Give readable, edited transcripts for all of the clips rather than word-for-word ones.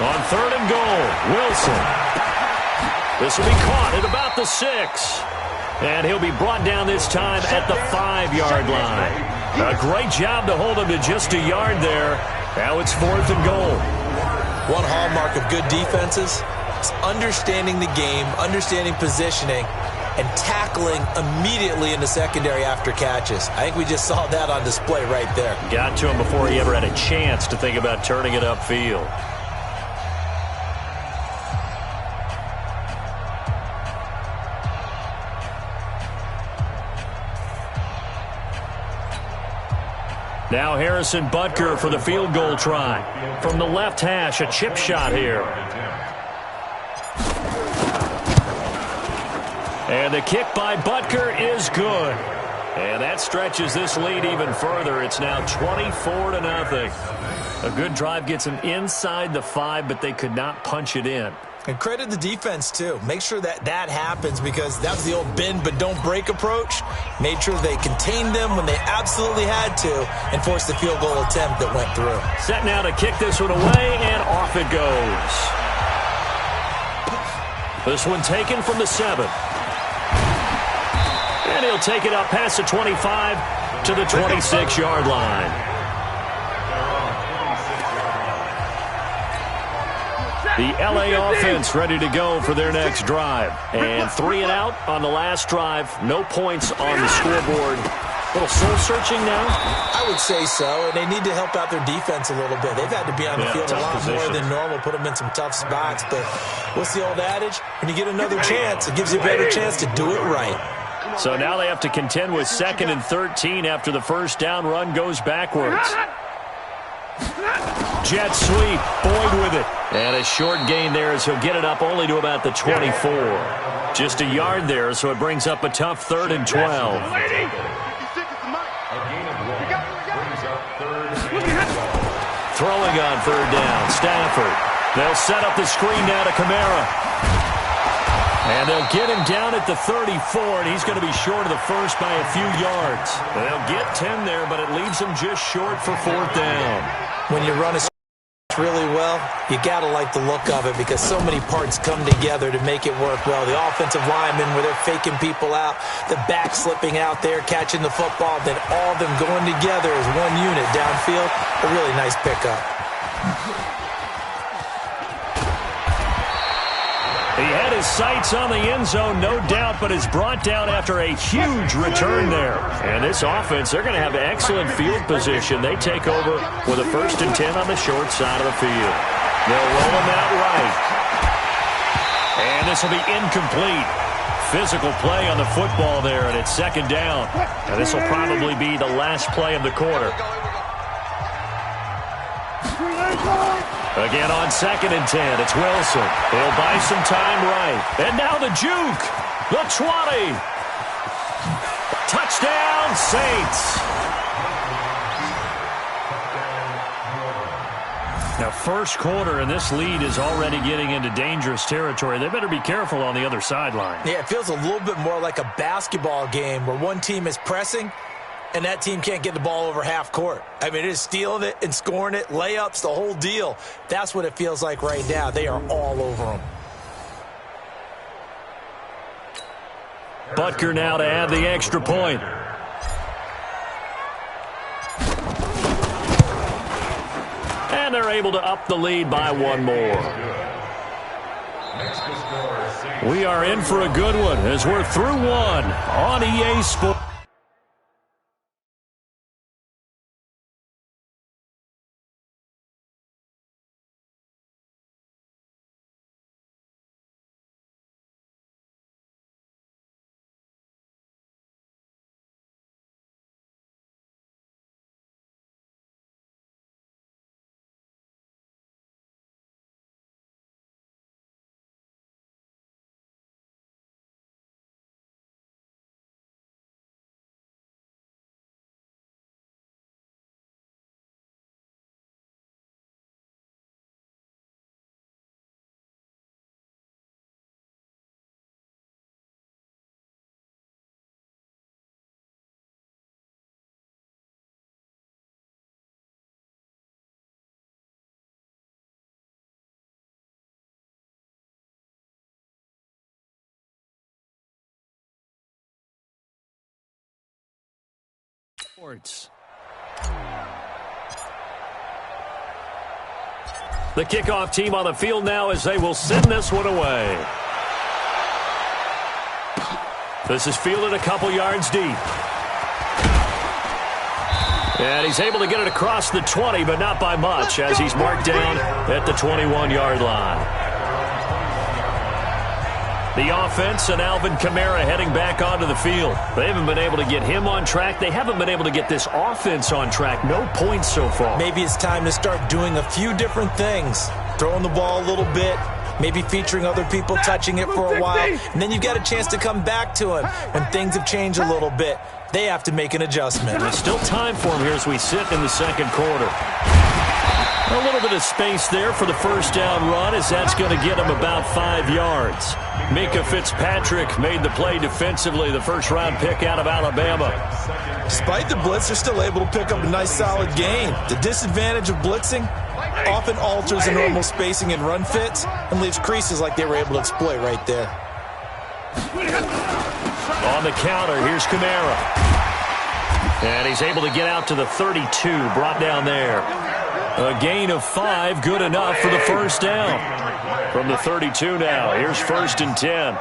On 3rd and goal, Wilson. This will be caught at about the 6. And he'll be brought down this time at the 5-yard line. A great job to hold him to just a yard there. Now it's 4th and goal. One hallmark of good defenses is understanding the game, understanding positioning, and tackling immediately in the secondary after catches. I think we just saw that on display right there. Got to him before he ever had a chance to think about turning it upfield. Now Harrison Butker for the field goal try. From the left hash, a chip shot here. And the kick by Butker is good. And that stretches this lead even further. It's now 24-0. A good drive gets them inside the 5, but they could not punch it in. And credit the defense, too. Make sure that happens, because that was the old bend but don't break approach. Made sure they contained them when they absolutely had to and forced the field goal attempt that went through. Set now to kick this one away, and off it goes. This one taken from the 7. And he'll take it up past the 25 to the 26-yard line. The LA offense ready to go for their next drive. And 3 and out on the last drive. No points on the scoreboard. A little soul-searching now? I would say so, and they need to help out their defense a little bit. They've had to be on the field a lot more than normal, put them in some tough spots. But what's the old adage? When you get another chance, it gives you a better chance to do it right. So now they have to contend with 2nd and 13 after the first down run goes backwards. Jet sweep, Boyd with it. And a short gain there as he'll get it up only to about the 24. Just a yard there, so it brings up a tough 3rd and 12. Throwing on 3rd down, Stafford. They'll set up the screen now to Kamara. And they'll get him down at the 34, and he's going to be short of the first by a few yards. They'll get 10 there, but it leaves him just short for 4th down. When you run a really well, you got to like the look of it, because so many parts come together to make it work well. The offensive linemen, where they're faking people out, the back slipping out there, catching the football, then all of them going together as one unit downfield. A really nice pickup. He had his sights on the end zone, no doubt, but is brought down after a huge return there. And this offense, they're going to have excellent field position. They take over with a 1st and 10 on the short side of the field. They'll roll him out right. And this will be incomplete. Physical play on the football there, and it's 2nd down. And this will probably be the last play of the quarter. Again on 2nd and 10, it's Wilson. He'll buy some time right. And now the juke. The 20. Touchdown, Saints. Now, first quarter, and this lead is already getting into dangerous territory. They better be careful on the other sideline. Yeah, it feels a little bit more like a basketball game where one team is pressing and that team can't get the ball over half court. I mean, it is stealing it and scoring it, layups, the whole deal. That's what it feels like right now. They are all over them. Butker now to add the extra point. And they're able to up the lead by one more. We are in for a good one as we're through one on EA Sports. The kickoff team on the field now as they will send this one away. This is fielded a couple yards deep. And he's able to get it across the 20, but not by much, as he's marked down at the 21-yard line. The offense and Alvin Kamara heading back onto the field. They haven't been able to get him on track. They haven't been able to get this offense on track. No points so far. Maybe it's time to start doing a few different things. Throwing the ball a little bit, maybe featuring other people touching it for a while, and then you've got a chance to come back to him when things have changed a little bit. They have to make an adjustment. There's still time for him here as we sit in the second quarter. A little bit of space there for the first down run, as that's going to get him about 5 yards. Minka Fitzpatrick made the play defensively, the first-round pick out of Alabama. Despite the blitz, they're still able to pick up a nice, solid gain. The disadvantage of blitzing often alters the normal spacing and run fits and leaves creases like they were able to exploit right there. On the counter, here's Kamara. And he's able to get out to the 32, brought down there. A gain of 5, good enough for the first down. From the 32 now, here's 1st and 10.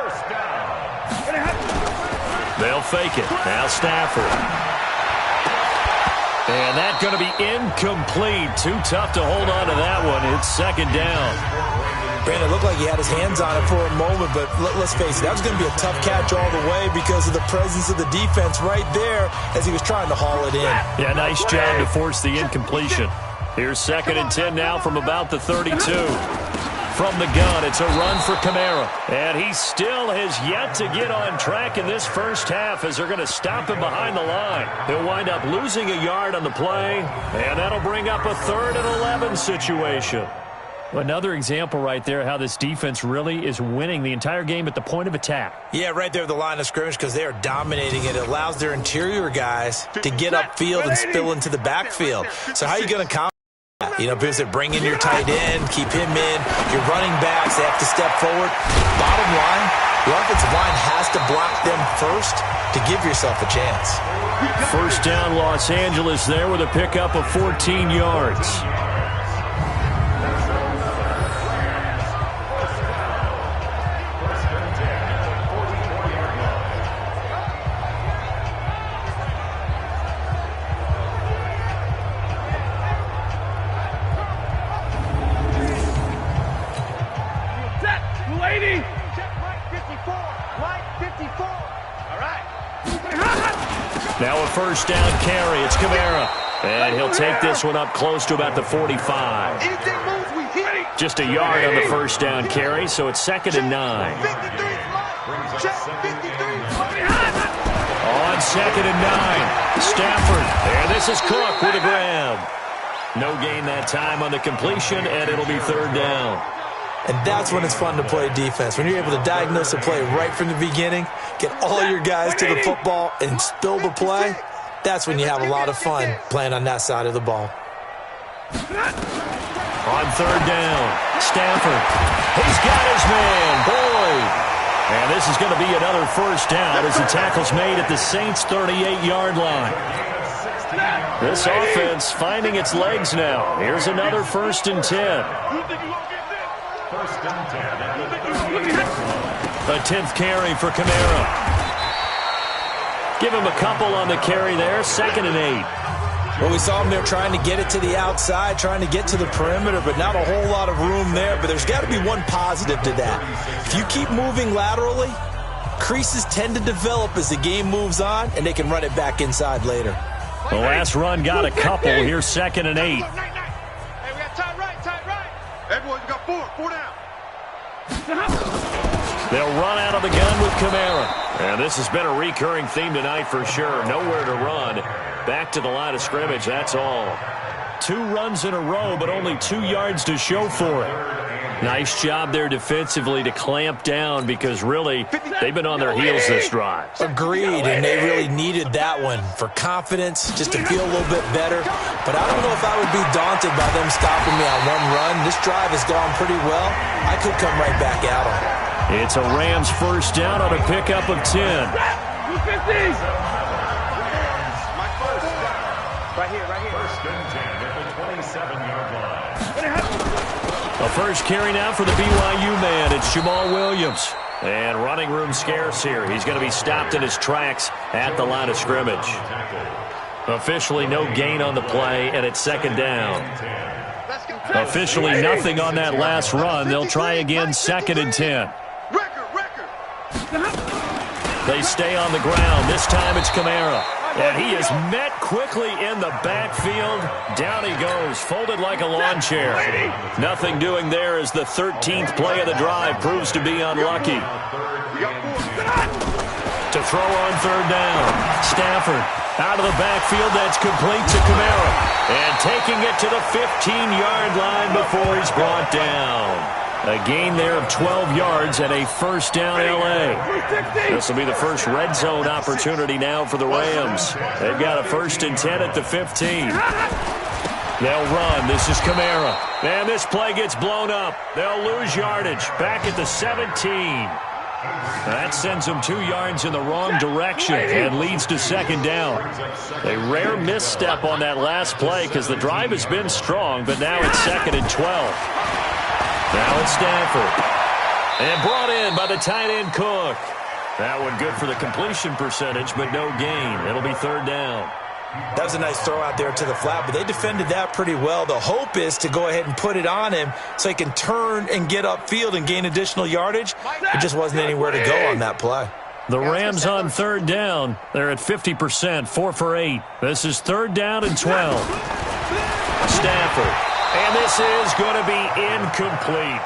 They'll fake it. Now Stafford. And that's going to be incomplete. Too tough to hold on to that one. It's 2nd down. Brandon, it looked like he had his hands on it for a moment, but let's face it, that was going to be a tough catch all the way because of the presence of the defense right there as he was trying to haul it in. Yeah, nice job to force the incompletion. Here's 2nd and 10 now from about the 32. From the gun, it's a run for Kamara. And he still has yet to get on track in this first half as they're going to stop him behind the line. He'll wind up losing a yard on the play, and that'll bring up a 3rd and 11 situation. Another example right there how this defense really is winning the entire game at the point of attack. Yeah, right there at the line of scrimmage because they are dominating it. It allows their interior guys to get upfield and spill into the backfield. So how are you going to combat that? You know, because they bring in your tight end, keep him in. Your running backs, they have to step forward. Bottom line, the offensive line has to block them first to give yourself a chance. First down, Los Angeles there with a pickup of 14 yards. Now a first down carry. It's Kamara. And he'll take this one up close to about the 45. Just a yard on the first down carry, so it's 2nd and 9. On 2nd and 9, Stafford. And this is Cook with a grab. No gain that time on the completion, and it'll be 3rd down. And that's when it's fun to play defense. When you're able to diagnose a play right from the beginning, get all your guys to the football, and spill the play, that's when you have a lot of fun playing on that side of the ball. On 3rd down, Stafford. He's got his man, Boyd. And this is going to be another first down as the tackle's made at the Saints' 38-yard line. This offense finding its legs now. Here's another 1st and 10. A 10th carry for Kamara. Give him a couple on the carry there. 2nd and 8. Well, we saw him there trying to get it to the outside, trying to get to the perimeter, but not a whole lot of room there. But there's got to be one positive to that. If you keep moving laterally, creases tend to develop as the game moves on, and they can run it back inside later. The last run got a couple. Here's 2nd and 8. Hey, we got tight right. Everyone, you got four down. They'll run out of the gun with Kamara. And this has been a recurring theme tonight for sure. Nowhere to run. Back to the line of scrimmage, that's all. 2 runs in a row, but only 2 yards to show for it. Nice job there defensively to clamp down because really they've been on their heels this drive. Agreed, and they really needed that one for confidence, just to feel a little bit better. But I don't know if I would be daunted by them stopping me on one run. This drive has gone pretty well. I could come right back at them. It's a Rams first down on a pickup of 10. here. First and 10 at the 27-yard line. A first carry now for the BYU man. It's Jamal Williams. And running room scarce here. He's going to be stopped in his tracks at the line of scrimmage. Officially no gain on the play, and it's second down. Officially nothing on that last run. They'll try again, second and 10. They stay on the ground. This time it's Kamara. And he is met quickly in the backfield. Down he goes, folded like a lawn chair. Nothing doing there as the 13th play of the drive proves to be unlucky. To throw on third down. Stafford out of the backfield. That's complete to Kamara. And taking it to the 15-yard line before he's brought down. A gain there of 12 yards and a first down L.A. This will be the first red zone opportunity now for the Rams. They've got a first and 10 at the 15. They'll run. This is Kamara. And this play gets blown up. They'll lose yardage. Back at the 17. That sends them 2 yards in the wrong direction and leads to second down. A rare misstep on that last play because the drive has been strong, but now it's second and 12. Now it's Stafford. And brought in by the tight end Cook. That one good for the completion percentage, but no gain. It'll be third down. That was a nice throw out there to the flat, but they defended that pretty well. The hope is to go ahead and put it on him so he can turn and get upfield and gain additional yardage. It just wasn't anywhere to go on that play. The Rams on third down. They're at 50%, 4 for 8. This is third down and 12. Stafford. And this is going to be incomplete.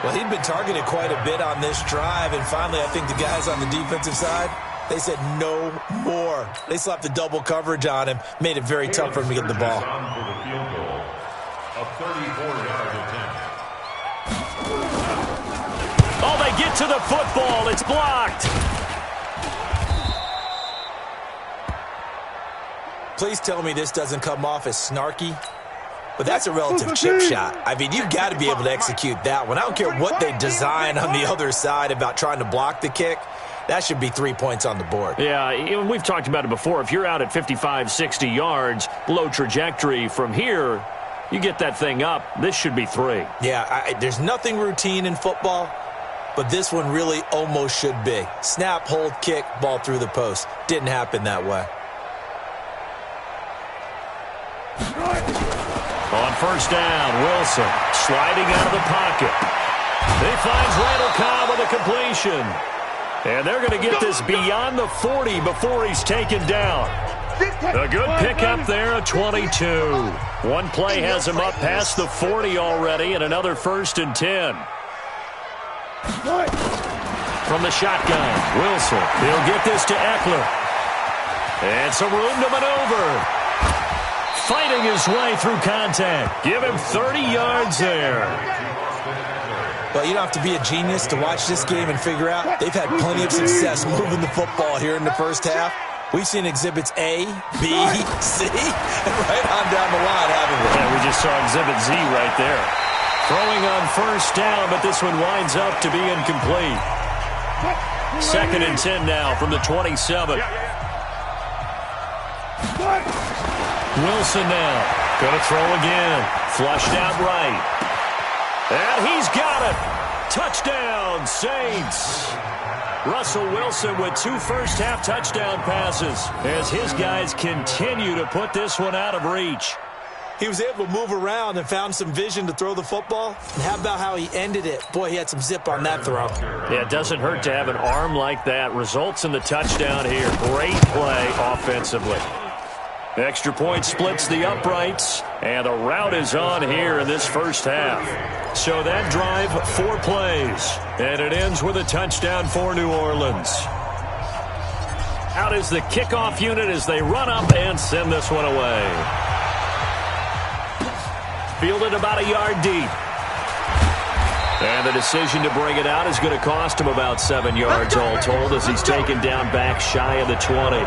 Well, he'd been targeted quite a bit on this drive, and finally I think the guys on the defensive side, they said no more. They slapped the double coverage on him, made it very tough for him to get the ball. Oh, they get to the football. It's blocked. Please tell me this doesn't come off as snarky. But that's a relative chip shot. I mean, you've got to be able to execute that one. I don't care what they design on the other side about trying to block the kick. That should be 3 points on the board. Yeah, we've talked about it before. If you're out at 55, 60 yards, low trajectory from here, you get that thing up, this should be 3. Yeah, there's nothing routine in football, but this one really almost should be. Snap, hold, kick, ball through the post. Didn't happen that way. On first down, Wilson sliding out of the pocket. He finds Randall Cobb with a completion. And they're going to get this beyond the 40 before he's taken down. A good pickup there at 22. One play has him up past the 40 already, and another first and 10. From the shotgun, Wilson. He'll get this to Eckler. And some room to maneuver. Fighting his way through contact. Give him 30 yards there. Well, you don't have to be a genius to watch this game and figure out they've had plenty of success moving the football here in the first half. We've seen exhibits A, B, C, and right on down the line, haven't we? Yeah, we just saw exhibit Z right there. Throwing on first down, but this one winds up to be incomplete. Second and 10 now from the 27. Wilson now. Going to throw again. Flushed out right. And he's got it. Touchdown, Saints. Russell Wilson with 2 first-half touchdown passes as his guys continue to put this one out of reach. He was able to move around and found some vision to throw the football. And how about how he ended it? Boy, he had some zip on that throw. Yeah, it doesn't hurt to have an arm like that. Results in the touchdown here. Great play offensively. Extra point splits the uprights, and the route is on here in this first half. So that drive, 4 plays, and it ends with a touchdown for New Orleans. Out is the kickoff unit as they run up and send this one away. Fielded about a yard deep. And the decision to bring it out is going to cost him about 7 yards all told as he's taken down back shy of the 20.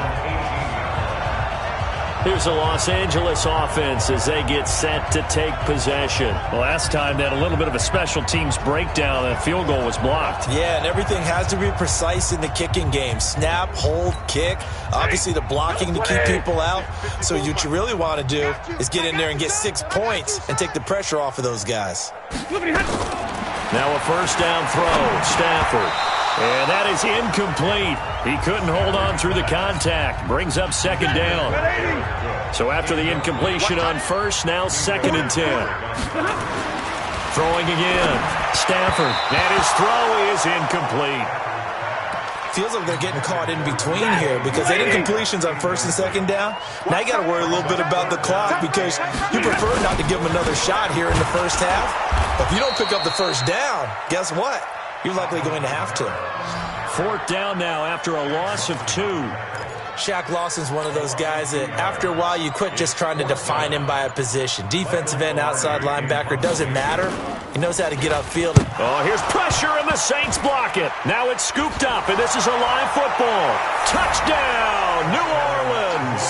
Here's the Los Angeles offense as they get set to take possession. Last time they had a little bit of a special teams breakdown. That field goal was blocked. Yeah, and everything has to be precise in the kicking game. Snap, hold, kick. Obviously the blocking to keep people out. So what you really want to do is get in there and get 6 points and take the pressure off of those guys. Now a first down throw. Stafford. And that is incomplete. He couldn't hold on through the contact. Brings up second down. So after the incompletion on first, now 2nd and 10. Throwing again. Stafford. And his throw is incomplete. Feels like they're getting caught in between here because they did completions on 1st and 2nd down. Now you got to worry a little bit about the clock because you prefer not to give them another shot here in the first half. But if you don't pick up the first down, guess what? You're likely going to have to. 4th down now after a loss of 2. Shaq Lawson's one of those guys that after a while you quit just trying to define him by a position. Defensive end, outside linebacker, doesn't matter. He knows how to get upfield. Oh, here's pressure, and the Saints block it. Now it's scooped up, and this is a live football. Touchdown, New Orleans.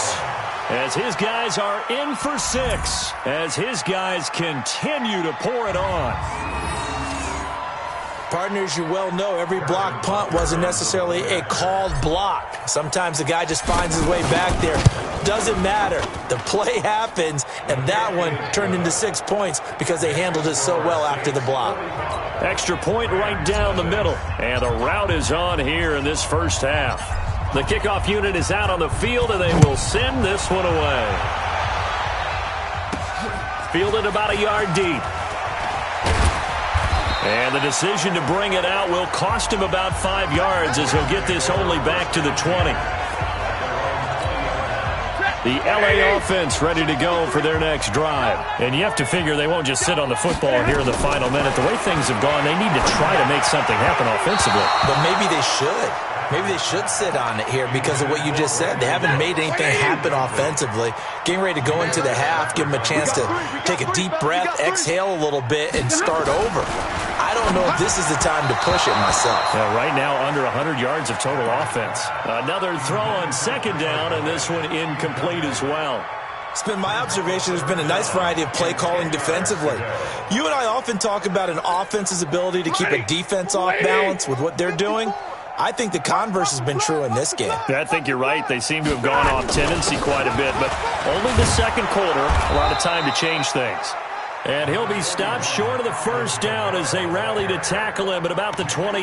As his guys are in for 6. As his guys continue to pour it on. Partners, you well know every block punt wasn't necessarily a called block. Sometimes the guy just finds his way back there. Doesn't matter. The play happens, and that one turned into 6 points because they handled it so well after the block. Extra point right down the middle. And the route is on here in this first half. The kickoff unit is out on the field, and they will send this one away. Fielded about a yard deep. And the decision to bring it out will cost him about 5 yards as he'll get this only back to the 20. The LA offense ready to go for their next drive. And you have to figure they won't just sit on the football here in the final minute. The way things have gone, they need to try to make something happen offensively. But maybe they should. Maybe they should sit on it here because of what you just said. They haven't made anything happen offensively. Getting ready to go into the half, give them a chance to take a deep breath, exhale a little bit, and start over. I don't know if this is the time to push it myself. Yeah, right now, under 100 yards of total offense. Another throw on 2nd down, and this one incomplete as well. It's been my observation there's been a nice variety of play calling defensively. You and I often talk about an offense's ability to keep a defense off balance with what they're doing. I think the converse has been true in this game. I think you're right. They seem to have gone off tendency quite a bit, but only the 2nd quarter, a lot of time to change things. And he'll be stopped short of the first down as they rally to tackle him at about the 28.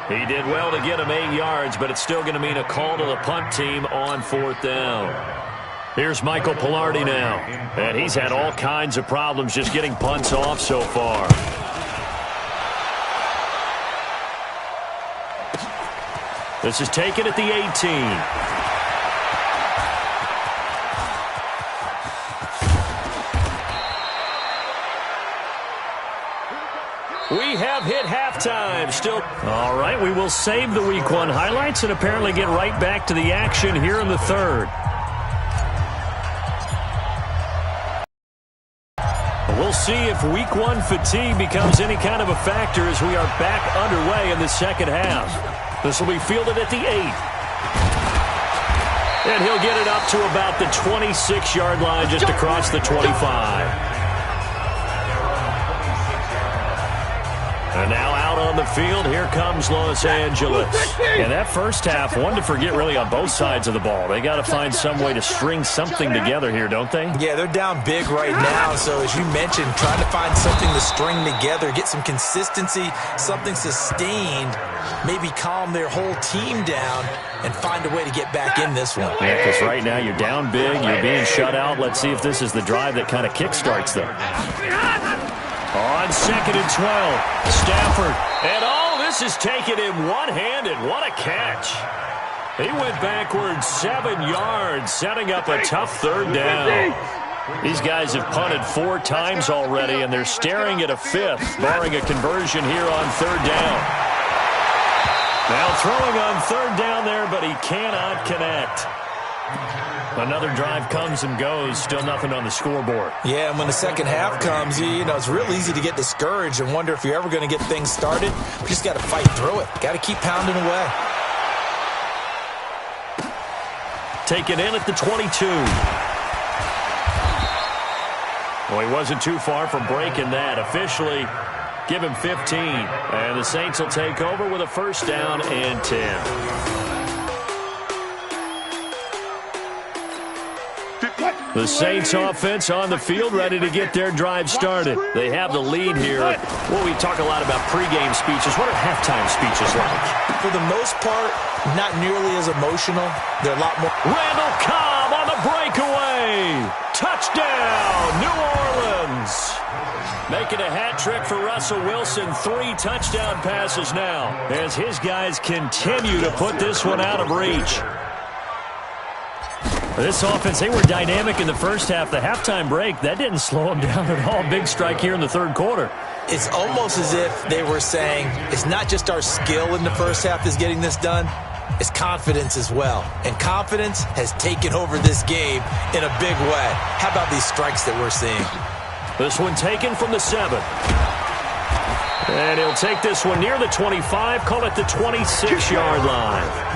He did well to get him 8 yards, but it's still going to mean a call to the punt team on 4th down. Here's Michael Pilardi now, and he's had all kinds of problems just getting punts off so far. This is taken at the 18. We have hit halftime. Still. All right, we will save the Week 1 highlights and apparently get right back to the action here in the 3rd. We'll see if Week 1 fatigue becomes any kind of a factor as we are back underway in the 2nd half. This will be fielded at the 8. And he'll get it up to about the 26-yard line just across the 25. And now out on the field, here comes Los Angeles. And that first half, one to forget really on both sides of the ball. They got to find some way to string something together here, don't they? Yeah, they're down big right now. So as you mentioned, trying to find something to string together, get some consistency, something sustained, maybe calm their whole team down and find a way to get back in this one. Yeah, because right now you're down big, you're being shut out. Let's see if this is the drive that kind of kickstarts them. On 2nd and 12, Stafford. And this is taking him one-handed. What a catch. He went backwards 7 yards, setting up a tough 3rd down. These guys have punted 4 times already, and they're staring at a 5th, barring a conversion here on 3rd down. Now throwing on 3rd down there, but he cannot connect. Another drive comes and goes, still nothing on the scoreboard. Yeah, and when the 2nd half comes, you know, it's real easy to get discouraged and wonder if you're ever going to get things started. You just got to fight through it. Got to keep pounding away. Taken in at the 22. Well, he wasn't too far from breaking that. Officially, give him 15. And the Saints will take over with a first down and 10. The Saints offense on the field, ready to get their drive started. They have the lead here. Well, we talk a lot about pregame speeches. What are halftime speeches like? For the most part, not nearly as emotional. They're a lot more. Randall Cobb on the breakaway. Touchdown, New Orleans. Making a hat trick for Russell Wilson. 3 touchdown passes now as his guys continue to put this one out of reach. This offense, they were dynamic in the first half. The halftime break, that didn't slow them down at all. Big strike here in the third quarter. It's almost as if they were saying, it's not just our skill in the first half that's getting this done, it's confidence as well. And confidence has taken over this game in a big way. How about these strikes that we're seeing? This one taken from the 7. And he'll take this one near the 25, call it the 26-yard line.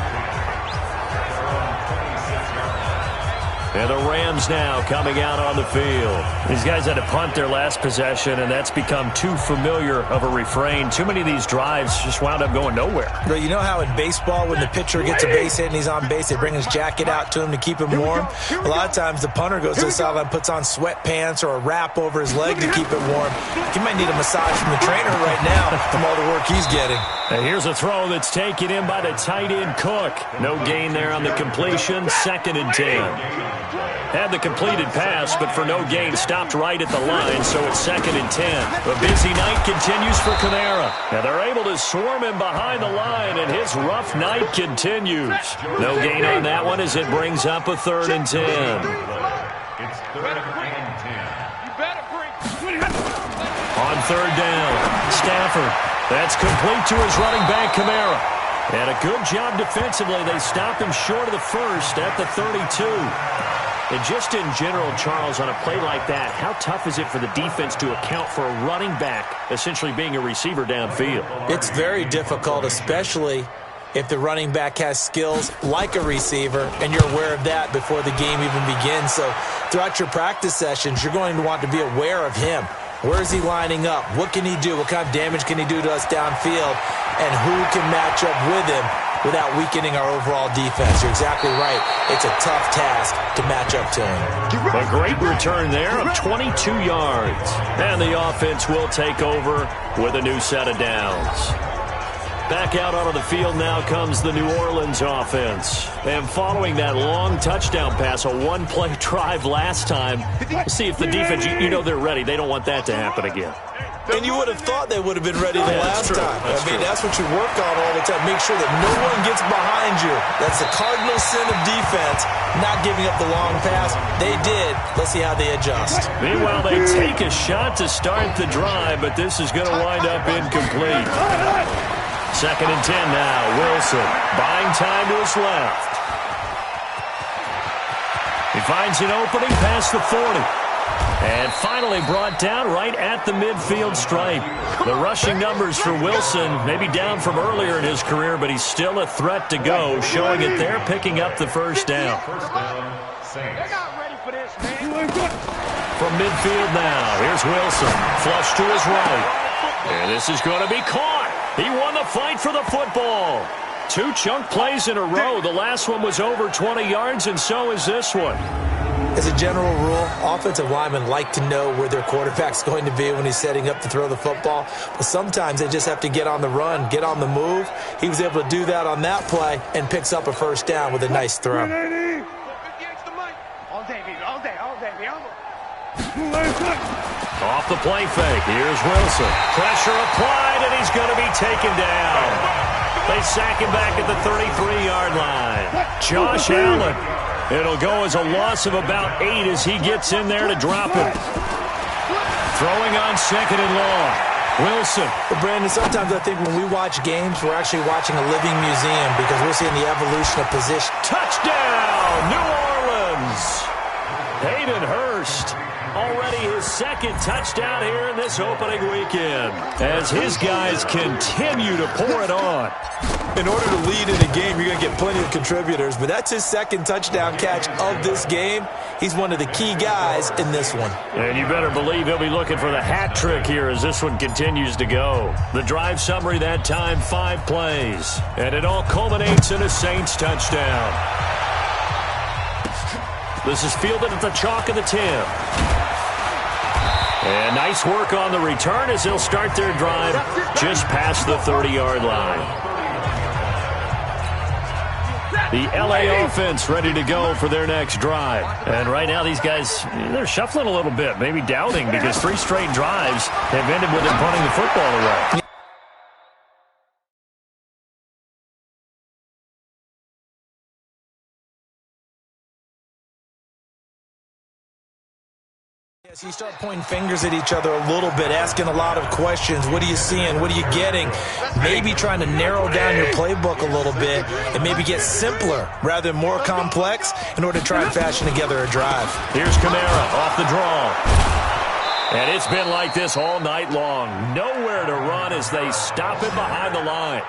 And the Rams now coming out on the field. These guys had to punt their last possession, and that's become too familiar of a refrain. Too many of these drives just wound up going nowhere. But you know how in baseball, when the pitcher gets a base hit and he's on base, they bring his jacket out to him to keep him warm? A lot of times the punter goes to the sideline, puts on sweatpants or a wrap over his leg to keep it warm. He might need a massage from the trainer right now from all the work he's getting. And here's a throw that's taken in by the tight end Cook. No gain there on the completion. 2nd and 10. Had the completed pass, but for no gain, stopped right at the line, so it's 2nd and 10. A busy night continues for Kamara. Now they're able to swarm him behind the line, and his rough night continues. No gain on that one as it brings up a 3rd and 10. It's 3rd and 10. You better bring. On 3rd down, Stafford. That's complete to his running back, Kamara. And a good job defensively. They stop him short of the first at the 32. And just in general, Charles, on a play like that, how tough is it for the defense to account for a running back essentially being a receiver downfield? It's very difficult, especially if the running back has skills like a receiver, and you're aware of that before the game even begins. So throughout your practice sessions, you're going to want to be aware of him. Where is he lining up? What can he do? What kind of damage can he do to us downfield? And who can match up with him without weakening our overall defense? You're exactly right. It's a tough task to match up to him. A great return there of 22 yards. And the offense will take over with a new set of downs. Back out onto the field now comes the New Orleans offense. And following that long touchdown pass, a one-play drive last time, we'll see if the defense, you know they're ready. They don't want that to happen again. And you would have thought they would have been ready the last time. That's what you work on all the time. Make sure that no one gets behind you. That's the cardinal sin of defense, not giving up the long pass. They did. Let's see how they adjust. Meanwhile, they take a shot to start the drive, but this is going to wind up incomplete. 2nd and 10 now. Wilson buying time to his left. He finds an opening past the 40. And finally brought down right at the midfield stripe. The rushing numbers for Wilson maybe down from earlier in his career, but he's still a threat to go, showing it there, picking up the first down. They're not ready for this, man. From midfield now, here's Wilson. Flush to his right. And this is going to be caught. He won the fight for the football. 2 chunk plays in a row. The last one was over 20 yards, and so is this one. As a general rule, offensive linemen like to know where their quarterback's going to be when he's setting up to throw the football. But sometimes they just have to get on the run, get on the move. He was able to do that on that play and picks up a first down with a nice throw. All day, baby, all day, baby. Off the play fake, here's Wilson. Pressure applied, and he's going to be taken down. They sack him back at the 33-yard line. Josh Allen. It'll go as a loss of about 8 as he gets in there to drop it. Throwing on 2nd and long. Wilson. Well, Brandon, sometimes I think when we watch games, we're actually watching a living museum because we're seeing the evolution of position. Touchdown, New Orleans. Hayden Hurst. Already his 2nd touchdown here in this opening weekend as his guys continue to pour it on. in order to lead in a game, you're going to get plenty of contributors, but that's his second touchdown catch of this game. He's one of the key guys in this one. And you better believe he'll be looking for the hat trick here as this one continues to go. The drive summary that time, 5 plays. And it all culminates in a Saints touchdown. This is fielded at the chalk of the 10. And nice work on the return as they'll start their drive just past the 30-yard line. The LA offense ready to go for their next drive. And right now these guys, they're shuffling a little bit, maybe doubting, because 3 straight drives have ended with them punting the football away. So you start pointing fingers at each other a little bit, asking a lot of questions. What are you seeing? What are you getting? Maybe trying to narrow down your playbook a little bit and maybe get simpler rather than more complex in order to try and fashion together a drive. Here's Kamara off the draw. And it's been like this all night long. Nowhere to run as they stop him behind the line.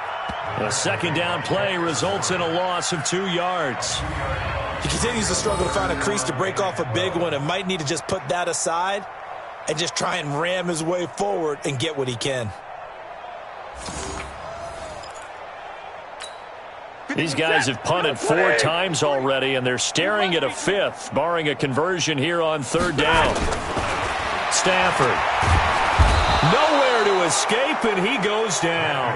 A second down play results in a loss of 2 yards. He continues to struggle to find a crease to break off a big one and might need to just put that aside and just try and ram his way forward and get what he can. These guys have punted 4 times already, and they're staring at a 5th, barring a conversion here on 3rd down. Stafford. Nowhere to escape, and he goes down.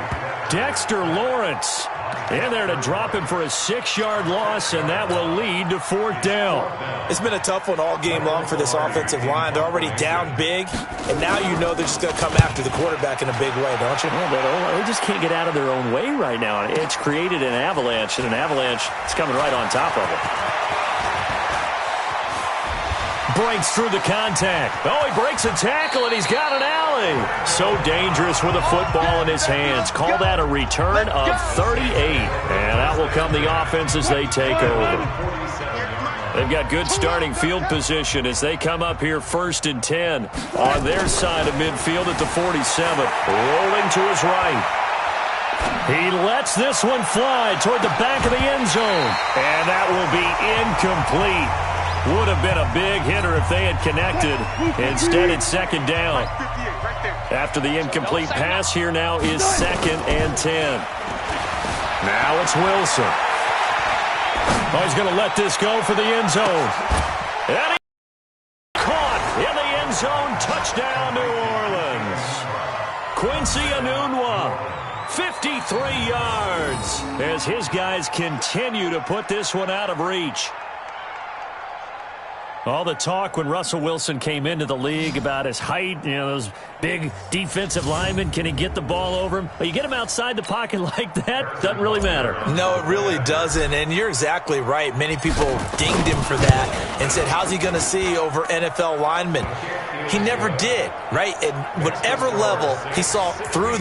Dexter Lawrence in there to drop him for a 6-yard loss, and that will lead to 4th down. It's been a tough one all game long for this offensive line. They're already down big, and now you know they're just going to come after the quarterback in a big way, don't you? Yeah, but they just can't get out of their own way right now. It's created an avalanche, and an avalanche is coming right on top of it. Breaks through the contact. Oh, he breaks a tackle, and he's got an alley. So dangerous with a football in his hands. Call that a return of 38. And out will come the offense as they take over. They've got good starting field position as they come up here 1st and 10 on their side of midfield at the 47. Rolling to his right. He lets this one fly toward the back of the end zone. And that will be incomplete. Would have been a big hitter if they had connected. Instead, it's 2nd down. After the incomplete pass, here now is 2nd and 10. Now it's Wilson. Oh, he's going to let this go for the end zone. And he caught in the end zone. Touchdown, New Orleans. Quincy Enunwa, 53 yards, as his guys continue to put this one out of reach. All the talk when Russell Wilson came into the league about his height, you know, those big defensive linemen, can he get the ball over him? Well, you get him outside the pocket like that, doesn't really matter. No, it really doesn't, and you're exactly right. Many people dinged him for that and said, how's he going to see over NFL linemen? He never did, right? At whatever level he saw through